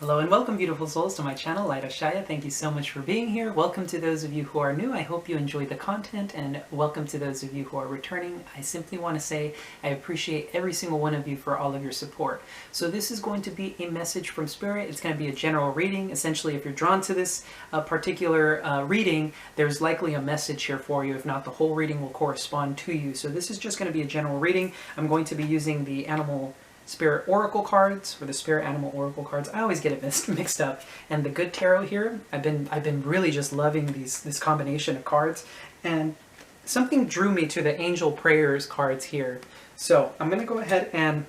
Hello and welcome, beautiful souls, to my channel, Light of Shaya. Thank you so much for being here. Welcome to those of you who are new. I hope you enjoyed the content, and welcome to those of you who are returning. I simply want to say I appreciate every single one of you for all of your support. So this is going to be a message from Spirit. It's going to be a general reading. Essentially, if you're drawn to this particular reading, there's likely a message here for you. If not, the whole reading will correspond to you. So this is just going to be a general reading. I'm going to be using the Spirit Oracle cards, or the Spirit Animal Oracle cards. I always get it mixed up. And the Good Tarot here. I've been really just loving this combination of cards, and something drew me to the Angel Prayers cards here. So I'm going to go ahead and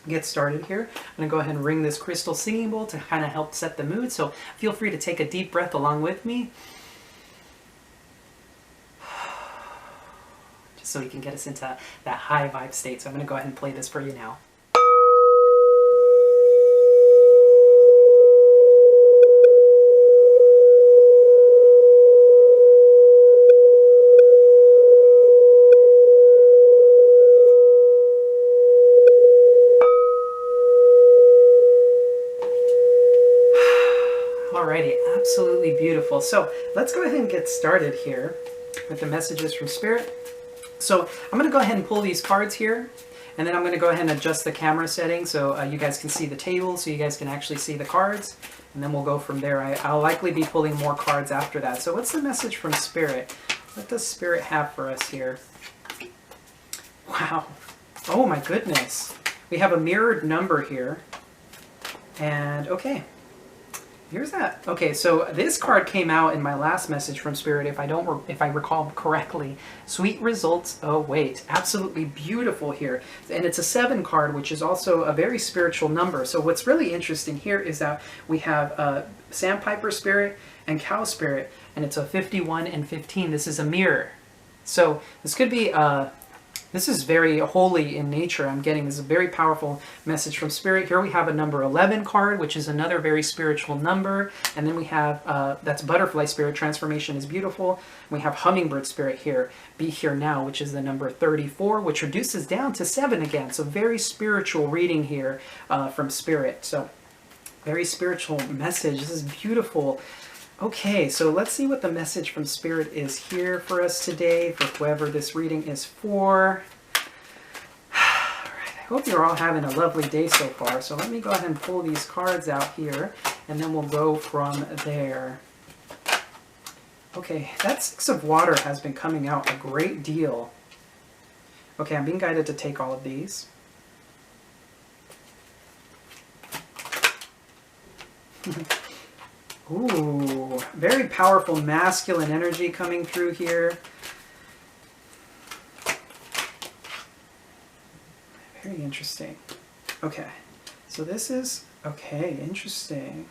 get started here. I'm going to go ahead and ring this crystal singing bowl to kind of help set the mood. So feel free to take a deep breath along with me, just so we can get us into that high vibe state. So I'm going to go ahead and play this for you now. Alrighty, absolutely beautiful. So let's go ahead and get started here with the messages from Spirit. So I'm going to go ahead and pull these cards here, and then I'm going to go ahead and adjust the camera setting so you guys can see the table, so you guys can actually see the cards, and then we'll go from there. I'll likely be pulling more cards after that. So what's the message from Spirit? What does Spirit have for us here? Wow. Oh my goodness. We have a mirrored number here. And okay. Here's that. Okay, so this card came out in my last message from Spirit, if I recall correctly. Sweet results await. Absolutely beautiful here. And it's a 7 card, which is also a very spiritual number. So what's really interesting here is that we have Sandpiper Spirit and Cow Spirit, and it's a 51 and 15. This is a mirror. So this could be this is very holy in nature. I'm getting this is a very powerful message from Spirit. Here we have a number 11 card, which is another very spiritual number. And then we have, that's Butterfly Spirit, transformation is beautiful. We have Hummingbird Spirit here, be here now, which is the number 34, which reduces down to 7 again. So very spiritual reading here from Spirit. So very spiritual message. This is beautiful. Okay, so let's see what the message from Spirit is here for us today, for whoever this reading is for. All right, I hope you're all having a lovely day so far. So let me go ahead and pull these cards out here, and then we'll go from there. Okay, that 6 of Water has been coming out a great deal. Okay, I'm being guided to take all of these. Ooh, very powerful masculine energy coming through here. Very interesting. Okay, so this is, okay, interesting.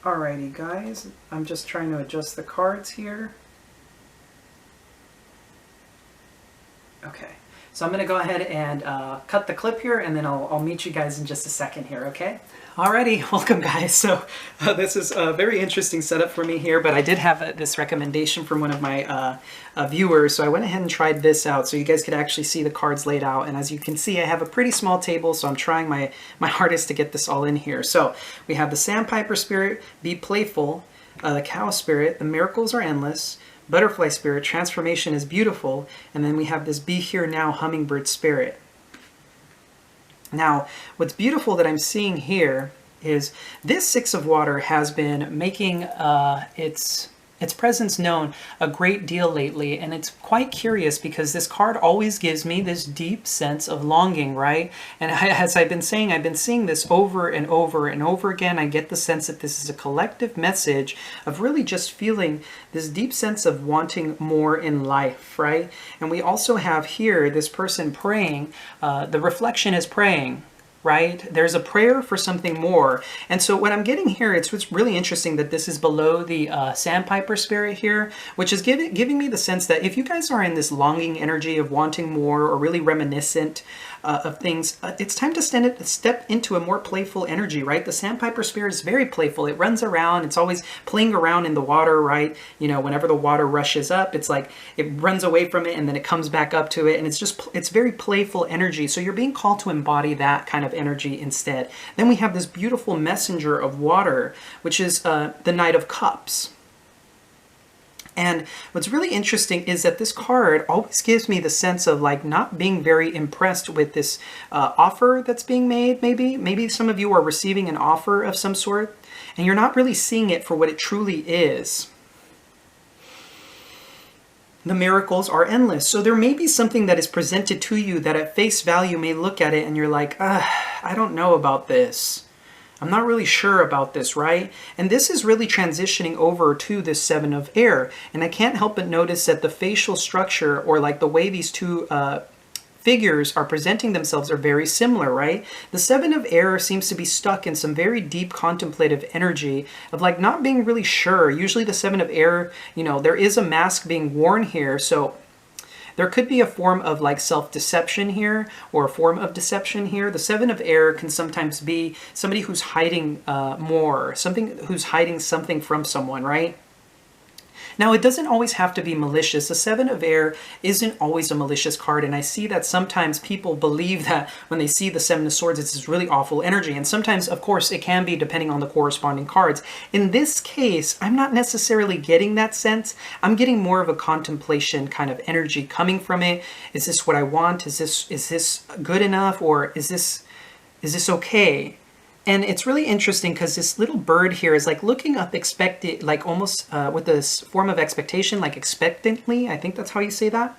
Alrighty guys, I'm just trying to adjust the cards here. Okay, so I'm going to go ahead and cut the clip here, and then I'll meet you guys in just a second here, okay? Alrighty, welcome guys. So this is a very interesting setup for me here, but I did have this recommendation from one of my viewers, so I went ahead and tried this out so you guys could actually see the cards laid out. And as you can see, I have a pretty small table, so I'm trying my hardest to get this all in here. So we have the Sandpiper Spirit, Be Playful, the Cow Spirit, The Miracles Are Endless, Butterfly Spirit, Transformation is Beautiful, and then we have this Be Here Now Hummingbird Spirit. Now, what's beautiful that I'm seeing here is this 6 of Water has been making its presence known a great deal lately, and it's quite curious because this card always gives me this deep sense of longing, right? And as I've been saying, I've been seeing this over and over and over again. I get the sense that this is a collective message of really just feeling this deep sense of wanting more in life, right? And we also have here this person praying, the reflection is praying, right? There's a prayer for something more. And so what I'm getting here, it's really interesting that this is below the sandpiper spirit here, which is giving me the sense that if you guys are in this longing energy of wanting more or really reminiscent of things, it's time to step into a more playful energy, right? The sandpiper spirit is very playful. It runs around. It's always playing around in the water, right? You know, whenever the water rushes up, it's like it runs away from it and then it comes back up to it. And it's very playful energy. So you're being called to embody that kind of energy instead. Then we have this beautiful messenger of water, which is the Knight of Cups. And what's really interesting is that this card always gives me the sense of like not being very impressed with this offer that's being made. Maybe some of you are receiving an offer of some sort and you're not really seeing it for what it truly is. The miracles are endless. So there may be something that is presented to you that at face value may look at it and you're like, I don't know about this. I'm not really sure about this, right? And this is really transitioning over to this Seven of Air. And I can't help but notice that the facial structure or like the way these two figures are presenting themselves are very similar, right? The Seven of Air seems to be stuck in some very deep contemplative energy of like not being really sure. Usually the Seven of Air, you know, there is a mask being worn here. So there could be a form of like self-deception here or a form of deception here. The Seven of Air can sometimes be somebody who's hiding who's hiding something from someone, right? Now, it doesn't always have to be malicious. The Seven of Air isn't always a malicious card, and I see that sometimes people believe that when they see the Seven of Swords, it's this really awful energy, and sometimes, of course, it can be depending on the corresponding cards. In this case, I'm not necessarily getting that sense. I'm getting more of a contemplation kind of energy coming from it. Is this what I want? Is this good enough, or is this okay? And it's really interesting because this little bird here is like looking up expected, like almost with this form of expectation, like expectantly, I think that's how you say that,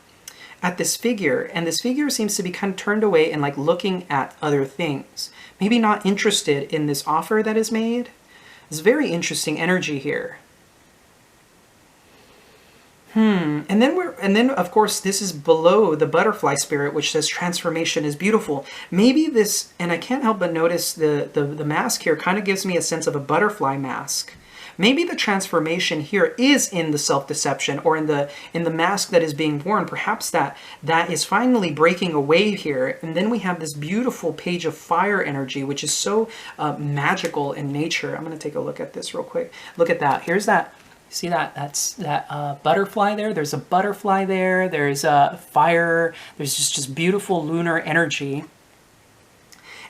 at this figure. And this figure seems to be kind of turned away and like looking at other things. Maybe not interested in this offer that is made. It's very interesting energy here. And then of course this is below the butterfly spirit, which says transformation is beautiful. Maybe this, and I can't help but notice the mask here kind of gives me a sense of a butterfly mask. Maybe the transformation here is in the self-deception or in the mask that is being worn. Perhaps that is finally breaking away here. And then we have this beautiful page of fire energy, which is so magical in nature. I'm going to take a look at this real quick. Look at that. Here's that. See that? That's that butterfly there. There's a butterfly there. There's a fire. There's just beautiful lunar energy.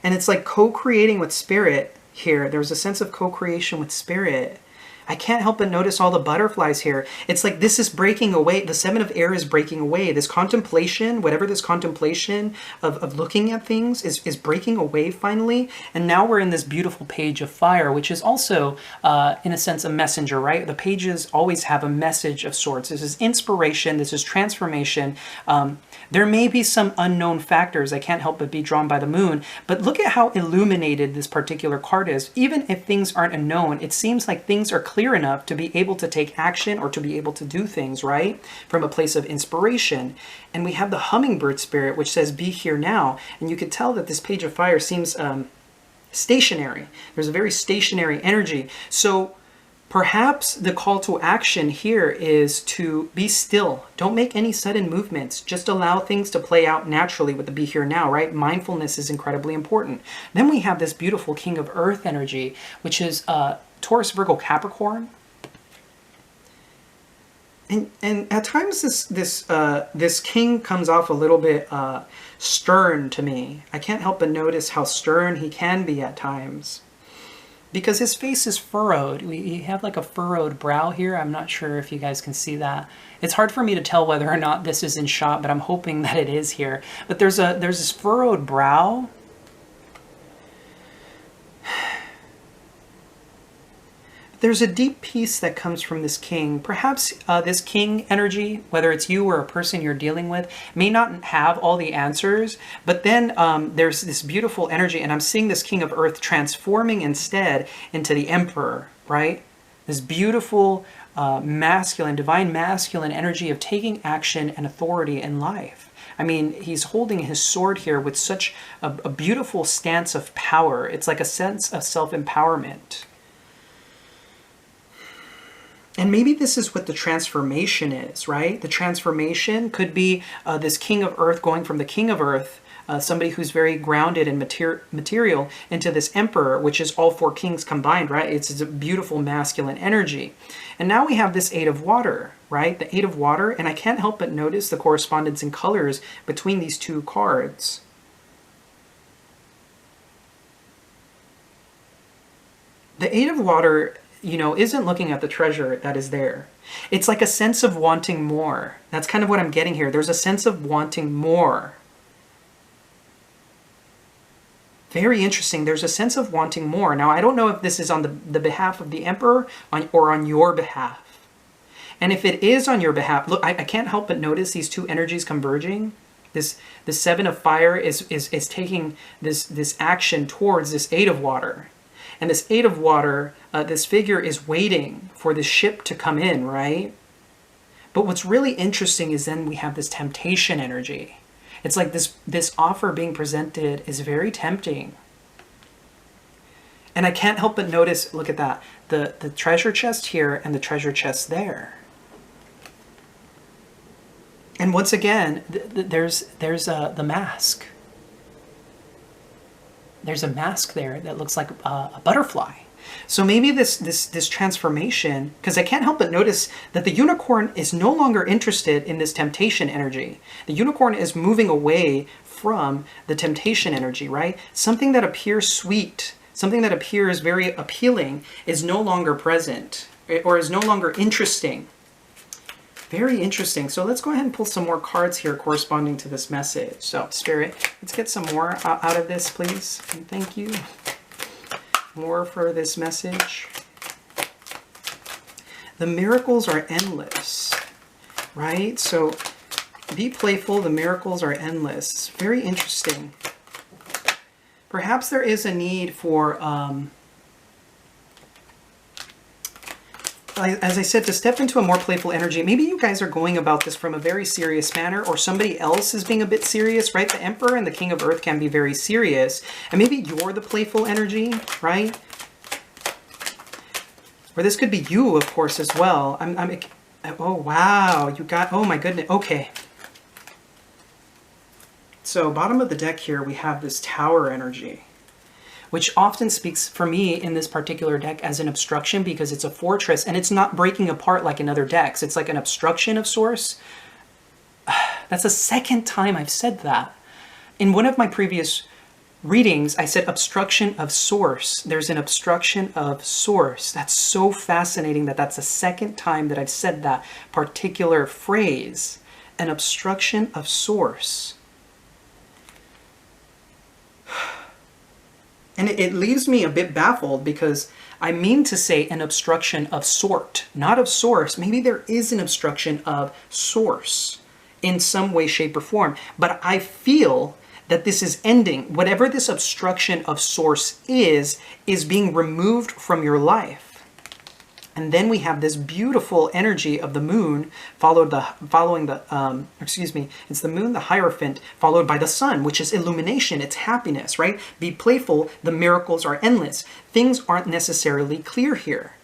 And it's like co-creating with spirit here. There's a sense of co-creation with spirit. I can't help but notice all the butterflies here. It's like this is breaking away. The Seven of Air is breaking away. This contemplation, whatever this contemplation of looking at things is breaking away finally. And now we're in this beautiful page of fire, which is also, in a sense, a messenger, right? The pages always have a message of sorts. This is inspiration. This is transformation. There may be some unknown factors. I can't help but be drawn by the moon. But look at how illuminated this particular card is. Even if things aren't unknown, it seems like things are clear enough to be able to take action or to be able to do things, right? From a place of inspiration. And we have the hummingbird spirit, which says, be here now. And you could tell that this page of fire seems stationary. There's a very stationary energy. So perhaps the call to action here is to be still. Don't make any sudden movements. Just allow things to play out naturally with the be here now, right? Mindfulness is incredibly important. Then we have this beautiful King of Earth energy, which is Taurus, Virgo, Capricorn. And at times this king comes off a little bit stern to me. I can't help but notice how stern he can be at times. Because his face is furrowed. We have like a furrowed brow here. I'm not sure if you guys can see that. It's hard for me to tell whether or not this is in shot, but I'm hoping that it is here. But there's this furrowed brow. There's a deep peace that comes from this king. Perhaps this king energy, whether it's you or a person you're dealing with, may not have all the answers, but then there's this beautiful energy, and I'm seeing this King of Earth transforming instead into the Emperor, right? This beautiful masculine, divine masculine energy of taking action and authority in life. I mean, he's holding his sword here with such a beautiful stance of power. It's like a sense of self-empowerment. And maybe this is what the transformation is, right? The transformation could be this king of earth going from the king of earth, somebody who's very grounded in material, into this emperor, which is all four kings combined, right? It's a beautiful masculine energy. And now we have this Eight of Water, right? The Eight of Water, and I can't help but notice the correspondence in colors between these two cards. The Eight of Water, you know, isn't looking at the treasure that is there. It's like a sense of wanting more. That's kind of what I'm getting here. There's a sense of wanting more. Very interesting. There's a sense of wanting more. Now, I don't know if this is on the behalf of the emperor or on your behalf. And if it is on your behalf, look, I can't help but notice these two energies converging. The Seven of Fire is taking this action towards this Eight of Water. And this Eight of Water, this figure is waiting for the ship to come in, right? But what's really interesting is then we have this temptation energy. It's like this offer being presented is very tempting. And I can't help but notice, look at that, the treasure chest here and the treasure chest there. And once again, there's the mask. There's a mask there that looks like a butterfly. So maybe this transformation, because I can't help but notice that the unicorn is no longer interested in this temptation energy. The unicorn is moving away from the temptation energy, right? Something that appears sweet, something that appears very appealing is no longer present or is no longer interesting. Very interesting. So let's go ahead and pull some more cards here corresponding to this message. So Spirit, let's get some more out of this, please. And thank you. More for this message. The miracles are endless, right? So be playful. The miracles are endless. Very interesting. Perhaps there is a need for, as I said, to step into a more playful energy. Maybe you guys are going about this from a very serious manner, or somebody else is being a bit serious, right? The Emperor and the King of Earth can be very serious, and maybe you're the playful energy, right? Or this could be you, of course, as well. Oh, wow, you got, oh my goodness, okay. So bottom of the deck here, we have this Tower energy, which often speaks for me in this particular deck as an obstruction, because it's a fortress and it's not breaking apart like in other decks. It's like an obstruction of sorts. That's the second time I've said that. In one of my previous readings, I said obstruction of source. There's an obstruction of source. That's so fascinating that that's the second time that I've said that particular phrase, an obstruction of source. And it leaves me a bit baffled, because I mean to say an obstruction of sort, not of source. Maybe there is an obstruction of source in some way, shape, or form. But I feel that this is ending. Whatever this obstruction of source is being removed from your life. And then we have this beautiful energy of the moon it's the moon, the Hierophant, followed by the sun, which is illumination, it's happiness, right? Be playful, the miracles are endless. Things aren't necessarily clear here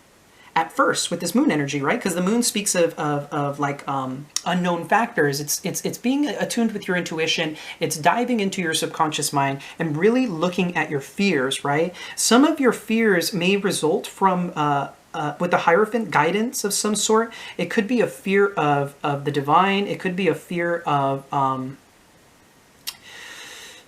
at first with this moon energy, right? Because the moon speaks of like unknown factors. It's being attuned with your intuition. It's diving into your subconscious mind and really looking at your fears, right? Some of your fears may result from with the Hierophant, guidance of some sort. It could be a fear of the divine. It could be a fear of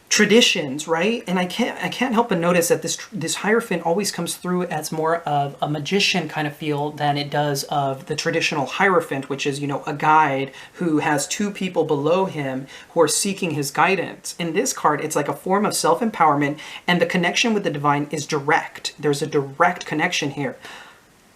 traditions, right? And I can't help but notice that this Hierophant always comes through as more of a magician kind of feel than it does of the traditional Hierophant, which is, you know, a guide who has two people below him who are seeking his guidance. In this card, it's like a form of self-empowerment, and the connection with the divine is direct. There's a direct connection here.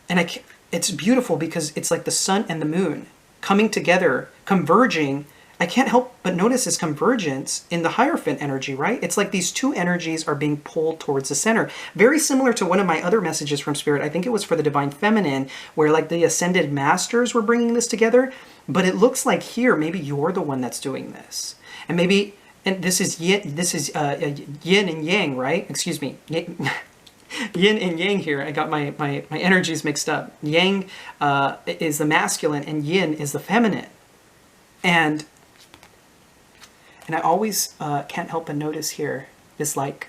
And it's beautiful because it's like the sun and the moon coming together, converging I can't help but notice this convergence in the Hierophant energy, right? It's like these two energies are being pulled towards the center. Very similar to one of my other messages from Spirit. I think it was for the Divine Feminine, where like the Ascended Masters were bringing this together. But it looks like here, maybe you're the one that's doing this. And maybe, and this is yin and yang, right? Excuse me. Yin and yang here. I got my energies mixed up. Yang is the masculine and yin is the feminine. And I always can't help but notice here is like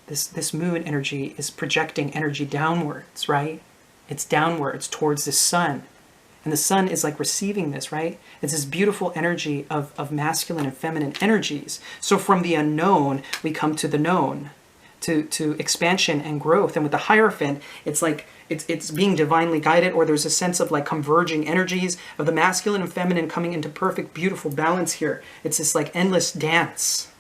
this moon energy is projecting energy downwards, right? It's downwards towards the sun. And the sun is like receiving this, right? It's this beautiful energy of masculine and feminine energies. So from the unknown, we come to the known, to expansion and growth. And with the Hierophant, it's like it's being divinely guided, or there's a sense of like converging energies of the masculine and feminine coming into perfect, beautiful balance here. It's this like endless dance.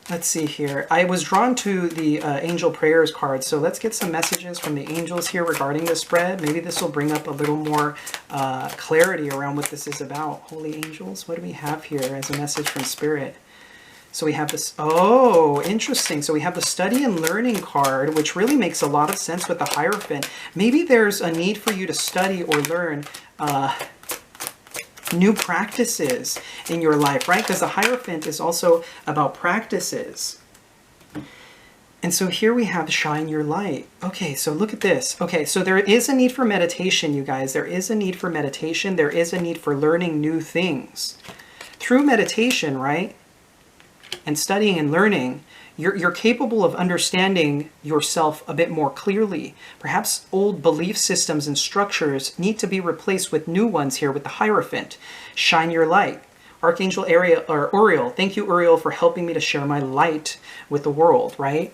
Let's see here. I was drawn to the angel prayers card, so let's get some messages from the angels here regarding the spread. Maybe this will bring up a little more clarity around what this is about. Holy angels, what do we have here as a message from Spirit? So we have this, oh, interesting. So we have the study and learning card, which really makes a lot of sense with the Hierophant. Maybe there's a need for you to study or learn new practices in your life, right? Because the Hierophant is also about practices. And so here we have shine your light. Okay, so look at this. Okay, so there is a need for meditation, you guys. There is a need for meditation. There is a need for learning new things. Through meditation, right? And studying and learning, you're capable of understanding yourself a bit more clearly. Perhaps old belief systems and structures need to be replaced with new ones here with the Hierophant. Shine your light. Archangel Uriel, thank you, Uriel, for helping me to share my light with the world, right?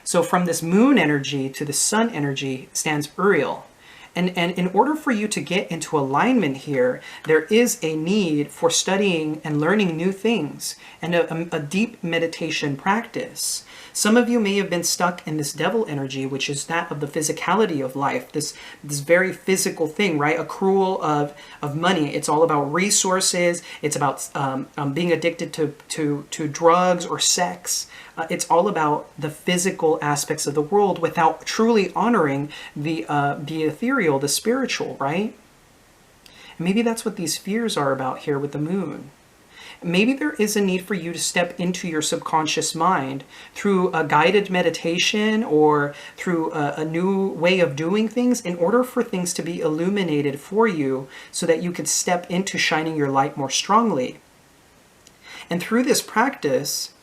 So from this moon energy to the sun energy stands Uriel. And in order for you to get into alignment here, there is a need for studying and learning new things and a deep meditation practice. Some of you may have been stuck in this devil energy, which is that of the physicality of life, this very physical thing, right? Accrual of money. It's all about resources. It's about being addicted to drugs or sex. It's all about the physical aspects of the world without truly honoring the ethereal, the spiritual, right? And maybe that's what these fears are about here with the moon. Maybe there is a need for you to step into your subconscious mind through a guided meditation or through a new way of doing things in order for things to be illuminated for you so that you could step into shining your light more strongly. And through this practice,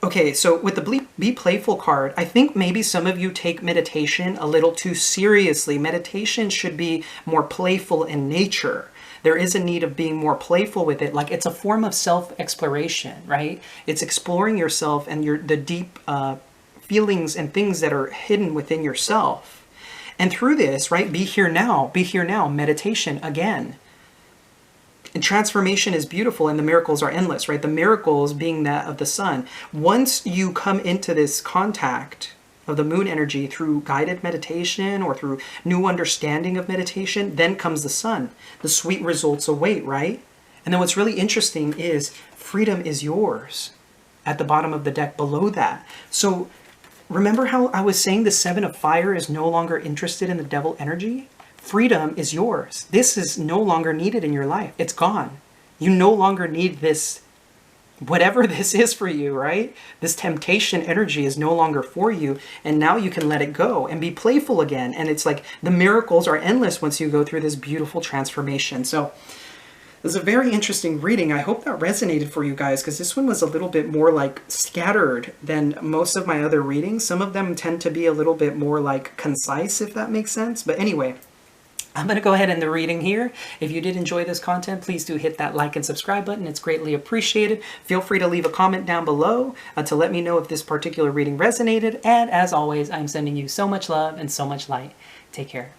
okay, so with the Be Playful card, I think maybe some of you take meditation a little too seriously. Meditation should be more playful in nature. There is a need of being more playful with it. Like it's a form of self-exploration, right? It's exploring yourself and the deep feelings and things that are hidden within yourself. And through this, right, be here now, meditation again. And transformation is beautiful and the miracles are endless, right? The miracles being that of the sun. Once you come into this contact of the moon energy through guided meditation or through new understanding of meditation, then comes the sun. The sweet results await, right? And then what's really interesting is freedom is yours at the bottom of the deck below that. So remember how I was saying the Seven of Fire is no longer interested in the devil energy? Freedom is yours. This is no longer needed in your life. It's gone. You no longer need this, whatever this is for you, right? This temptation energy is no longer for you. And now you can let it go and be playful again. And it's like the miracles are endless once you go through this beautiful transformation. So it was a very interesting reading. I hope that resonated for you guys because this one was a little bit more like scattered than most of my other readings. Some of them tend to be a little bit more like concise, if that makes sense. But anyway, I'm going to go ahead and end the reading here. If you did enjoy this content, please do hit that like and subscribe button. It's greatly appreciated. Feel free to leave a comment down below to let me know if this particular reading resonated. And as always, I'm sending you so much love and so much light. Take care.